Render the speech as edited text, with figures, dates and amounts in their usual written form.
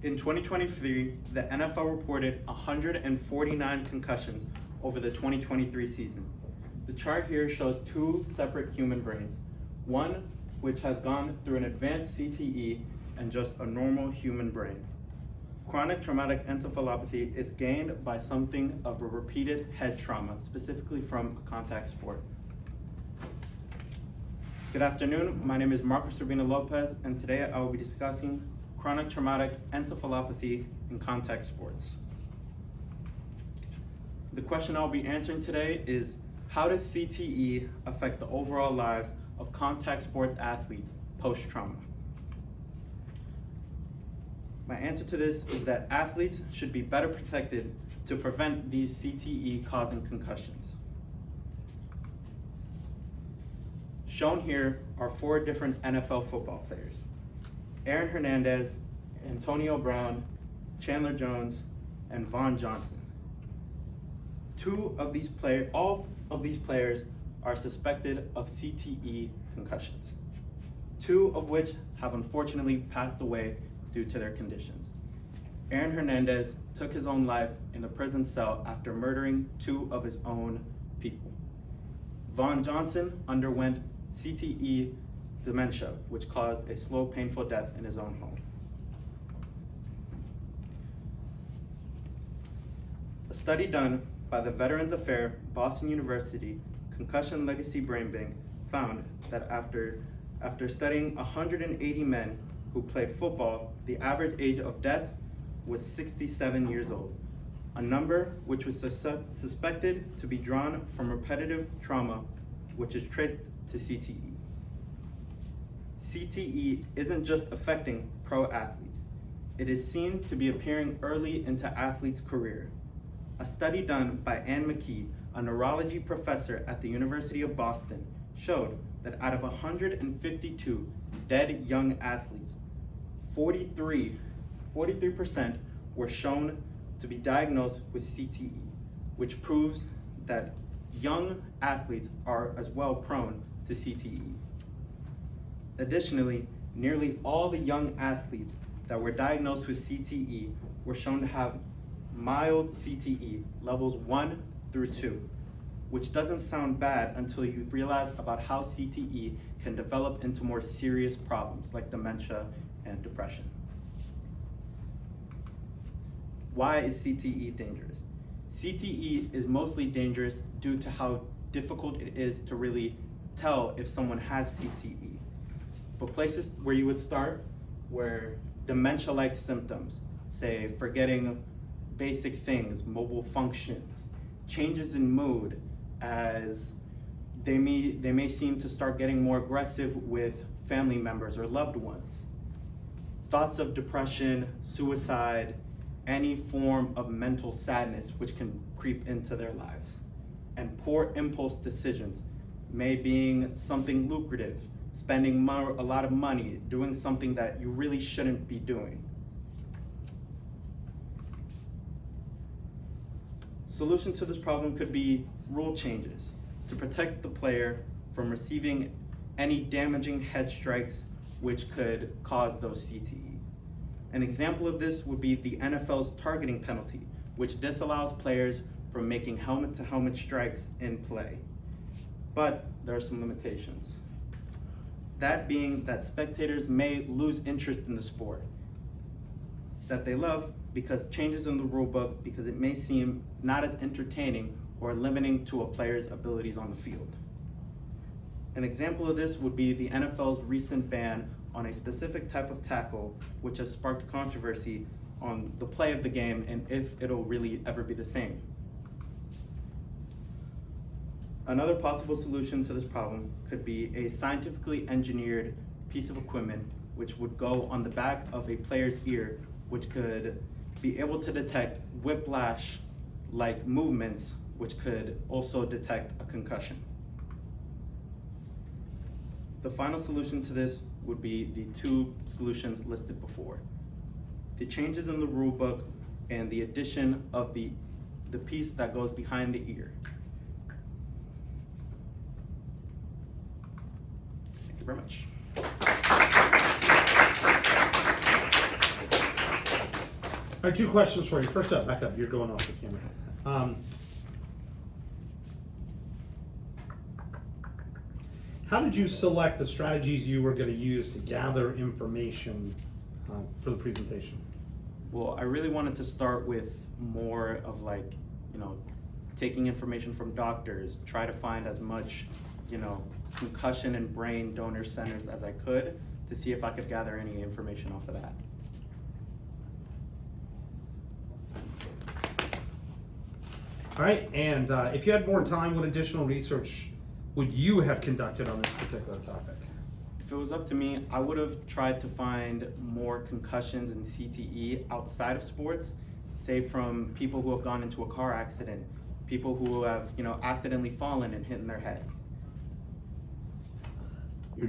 In 2023, the NFL reported 149 concussions over the 2023 season. The chart here shows two separate human brains, one which has gone through an advanced CTE and just a normal human brain. Chronic traumatic encephalopathy is gained by something of a repeated head trauma, specifically from a contact sport. Good afternoon, my name is Marcos Urbina Lopez, and today I will be discussing chronic traumatic encephalopathy in contact sports. The question I'll be answering today is, how does CTE affect the overall lives of contact sports athletes post-trauma? My answer to this is that athletes should be better protected to prevent these CTE causing concussions. Shown here are 4 different NFL football players: Aaron Hernandez, Antonio Brown, Chandler Jones, and Vaughn Johnson. All of these players are suspected of CTE concussions, 2 of which have unfortunately passed away due to their conditions. Aaron Hernandez took his own life in a prison cell after murdering 2 of his own people. Vaughn Johnson underwent CTE dementia, which caused a slow, painful death in his own home. A study done by the Veterans Affairs Boston University Concussion Legacy Brain Bank found that after studying 180 men who played football, the average age of death was 67 years old, a number which was suspected to be drawn from repetitive trauma, which is traced to CTE. CTE isn't just affecting pro athletes. It is seen to be appearing early into athletes' career. A study done by Anne McKee, a neurology professor at the University of Boston, showed that out of 152 dead young athletes, 43% were shown to be diagnosed with CTE, which proves that young athletes are as well prone to CTE. Additionally, nearly all the young athletes that were diagnosed with CTE were shown to have mild CTE, levels 1 through 2, which doesn't sound bad until you realize about how CTE can develop into more serious problems like dementia and depression. Why is CTE dangerous? CTE is mostly dangerous due to how difficult it is to really tell if someone has CTE. But places where you would start were dementia-like symptoms, say forgetting basic things, mobile functions, changes in mood, as they may seem to start getting more aggressive with family members or loved ones, thoughts of depression, suicide, any form of mental sadness which can creep into their lives, and poor impulse decisions, may being something lucrative, spending a lot of money, doing something that you really shouldn't be doing. Solutions to this problem could be rule changes to protect the player from receiving any damaging head strikes which could cause those CTE. An example of this would be the NFL's targeting penalty, which disallows players from making helmet-to-helmet strikes in play. But there are some limitations. That being that spectators may lose interest in the sport that they love because changes in the rule book, because it may seem not as entertaining or limiting to a player's abilities on the field. An example of this would be the NFL's recent ban on a specific type of tackle, which has sparked controversy on the play of the game and if it'll really ever be the same. Another possible solution to this problem could be a scientifically engineered piece of equipment which would go on the back of a player's ear, which could be able to detect whiplash-like movements, which could also detect a concussion. The final solution to this would be the 2 solutions listed before: the changes in the rule book and the addition of the piece that goes behind the ear. Thank you very much. right, two questions for you. First up, back up. You're going off the camera. How did you select the strategies you were going to use to gather information for the presentation? Well, I really wanted to start with more of like, taking information from doctors, try to find as much, concussion and brain donor centers as I could to see if I could gather any information off of that. All right, and if you had more time, what additional research would you have conducted on this particular topic? If it was up to me, I would have tried to find more concussions and CTE outside of sports, say from people who have gone into a car accident, people who have, accidentally fallen and hit their head.